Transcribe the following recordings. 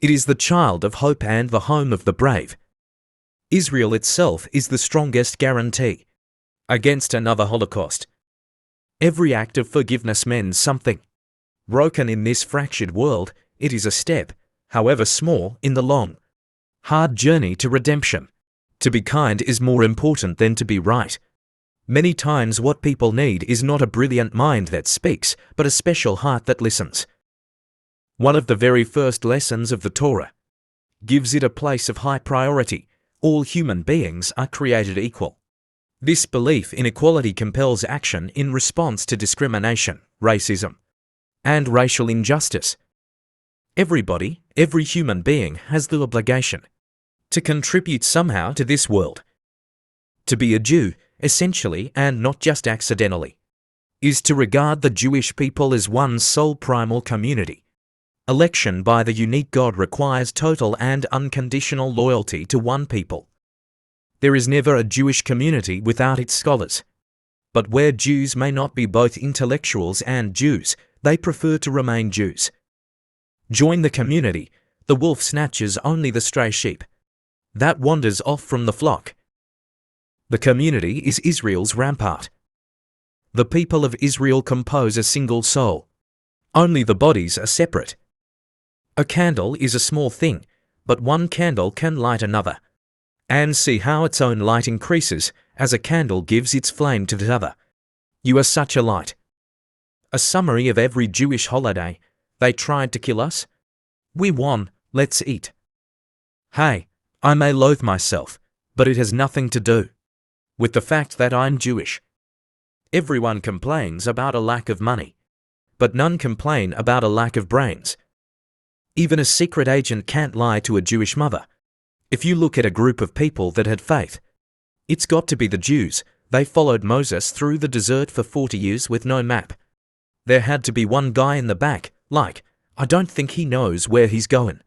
It is the child of hope and the home of the brave. Israel itself is the strongest guarantee against another Holocaust. Every act of forgiveness means something. Broken in this fractured world, it is a step, however small, in the long, hard journey to redemption. To be kind is more important than to be right. Many times what people need is not a brilliant mind that speaks, but a special heart that listens. One of the very first lessons of the Torah gives it a place of high priority. All human beings are created equal. This belief in equality compels action in response to discrimination, racism, and racial injustice. Everybody, every human being has the obligation to contribute somehow to this world. To be a Jew, essentially and not just accidentally, is to regard the Jewish people as one's sole primal community. Election by the unique God requires total and unconditional loyalty to one people. There is never a Jewish community without its scholars. But where Jews may not be both intellectuals and Jews, they prefer to remain Jews. Join the community. The wolf snatches only the stray sheep that wanders off from the flock. The community is Israel's rampart. The people of Israel compose a single soul. Only the bodies are separate. A candle is a small thing, but one candle can light another. And see how its own light increases as a candle gives its flame to the other. You are such a light. A summary of every Jewish holiday. They tried to kill us. We won, let's eat. Hey, I may loathe myself, but it has nothing to do with the fact that I'm Jewish. Everyone complains about a lack of money, but none complain about a lack of brains. Even a secret agent can't lie to a Jewish mother. If you look at a group of people that had faith, it's got to be the Jews. They followed Moses through the desert for 40 years with no map. There had to be one guy in the back, like, I don't think he knows where he's going.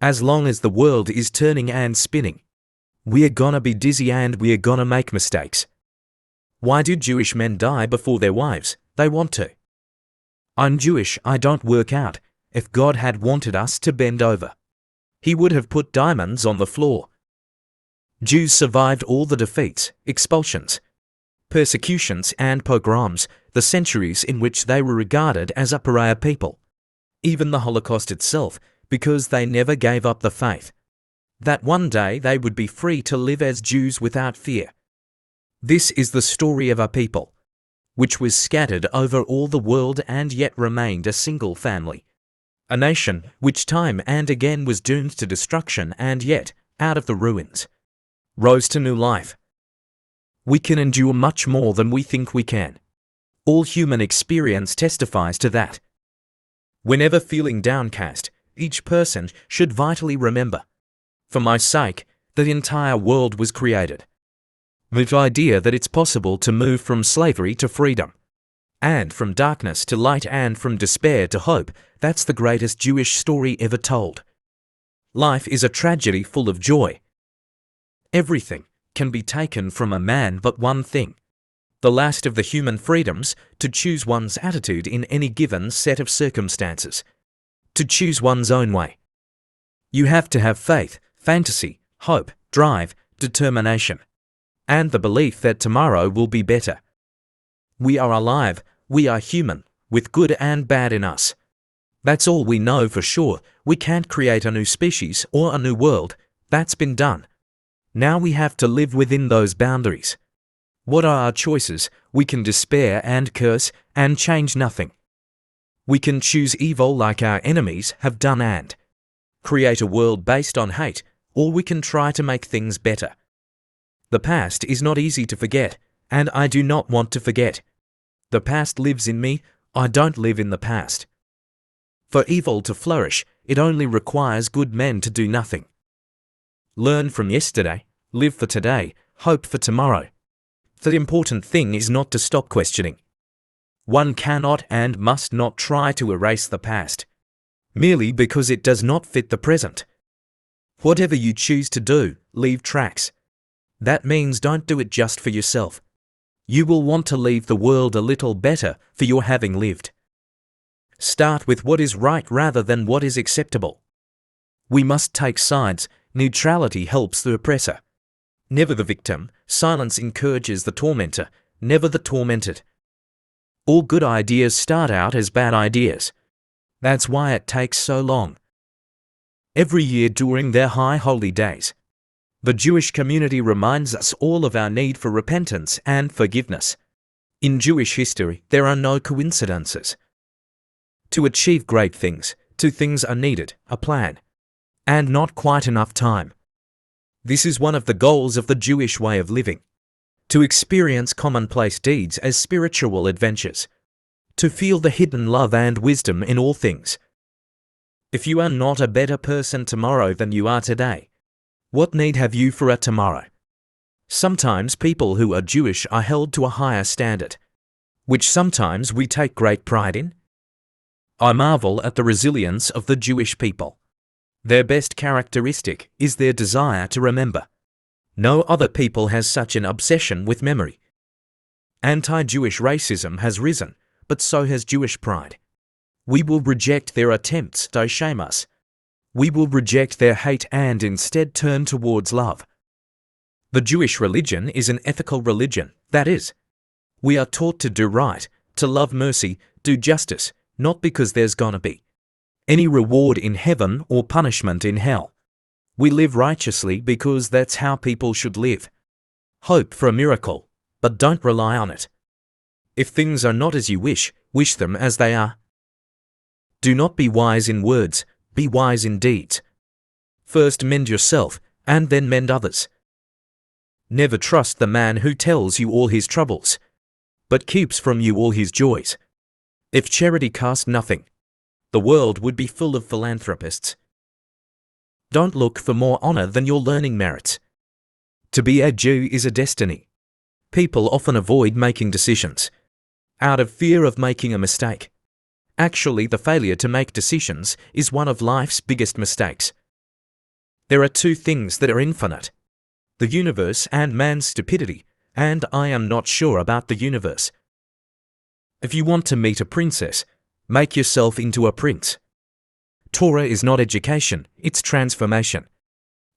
As long as the world is turning and spinning, we're gonna be dizzy and we're gonna make mistakes. Why do Jewish men die before their wives? They want to. I'm Jewish, I don't work out. If God had wanted us to bend over, He would have put diamonds on the floor. Jews survived all the defeats, expulsions, persecutions and pogroms, the centuries in which they were regarded as a pariah people. Even the Holocaust itself, because they never gave up the faith that one day they would be free to live as Jews without fear. This is the story of our people, which was scattered over all the world and yet remained a single family. A nation which time and again was doomed to destruction and yet, out of the ruins, rose to new life. We can endure much more than we think we can. All human experience testifies to that. Whenever feeling downcast, each person should vitally remember, for my sake, the entire world was created. The idea that it's possible to move from slavery to freedom, and from darkness to light and from despair to hope, that's the greatest Jewish story ever told. Life is a tragedy full of joy. Everything can be taken from a man but one thing, the last of the human freedoms, to choose one's attitude in any given set of circumstances, to choose one's own way. You have to have faith, fantasy, hope, drive, determination, and the belief that tomorrow will be better. We are alive, we are human, with good and bad in us. That's all we know for sure. We can't create a new species or a new world. That's been done. Now we have to live within those boundaries. What are our choices? We can despair and curse and change nothing. We can choose evil like our enemies have done and create a world based on hate, or we can try to make things better. The past is not easy to forget, and I do not want to forget. The past lives in me, I don't live in the past. For evil to flourish, it only requires good men to do nothing. Learn from yesterday, live for today, hope for tomorrow. The important thing is not to stop questioning. One cannot and must not try to erase the past, merely because it does not fit the present. Whatever you choose to do, leave tracks. That means don't do it just for yourself. You will want to leave the world a little better for your having lived. Start with what is right rather than what is acceptable. We must take sides. Neutrality helps the oppressor. Never the victim. Silence encourages the tormentor, never the tormented. All good ideas start out as bad ideas. That's why it takes so long. Every year during their high holy days, the Jewish community reminds us all of our need for repentance and forgiveness. In Jewish history, there are no coincidences. To achieve great things, two things are needed: a plan, and not quite enough time. This is one of the goals of the Jewish way of living: to experience commonplace deeds as spiritual adventures, to feel the hidden love and wisdom in all things. If you are not a better person tomorrow than you are today, what need have you for a tomorrow? Sometimes people who are Jewish are held to a higher standard, which sometimes we take great pride in. I marvel at the resilience of the Jewish people. Their best characteristic is their desire to remember. No other people has such an obsession with memory. Anti-Jewish racism has risen, but so has Jewish pride. We will reject their attempts to shame us. We will reject their hate and instead turn towards love. The Jewish religion is an ethical religion, that is, we are taught to do right, to love mercy, do justice, not because there's gonna be any reward in heaven or punishment in hell. We live righteously because that's how people should live. Hope for a miracle, but don't rely on it. If things are not as you wish them as they are. Do not be wise in words, be wise in deeds. First mend yourself, and then mend others. Never trust the man who tells you all his troubles, but keeps from you all his joys. If charity cost nothing, the world would be full of philanthropists. Don't look for more honor than your learning merits. To be a Jew is a destiny. People often avoid making decisions out of fear of making a mistake. Actually, the failure to make decisions is one of life's biggest mistakes. There are two things that are infinite: the universe and man's stupidity, and I am not sure about the universe. If you want to meet a princess, make yourself into a prince. Torah is not education, it's transformation.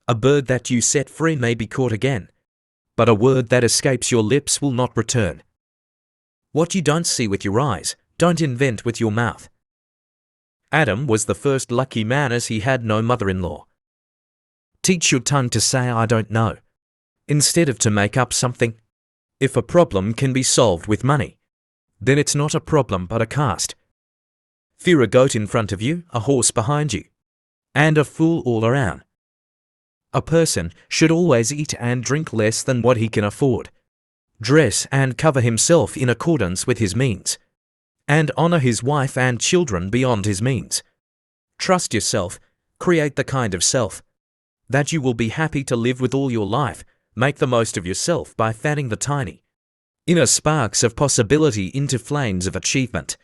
A bird that you set free may be caught again, but a word that escapes your lips will not return. What you don't see with your eyes, don't invent with your mouth. Adam was the first lucky man as he had no mother-in-law. Teach your tongue to say I don't know, instead of to make up something. If a problem can be solved with money, then it's not a problem but a cast. Fear a goat in front of you, a horse behind you, and a fool all around. A person should always eat and drink less than what he can afford, dress and cover himself in accordance with his means, and honor his wife and children beyond his means. Trust yourself, create the kind of self that you will be happy to live with all your life. Make the most of yourself by fanning the tiny inner sparks of possibility into flames of achievement.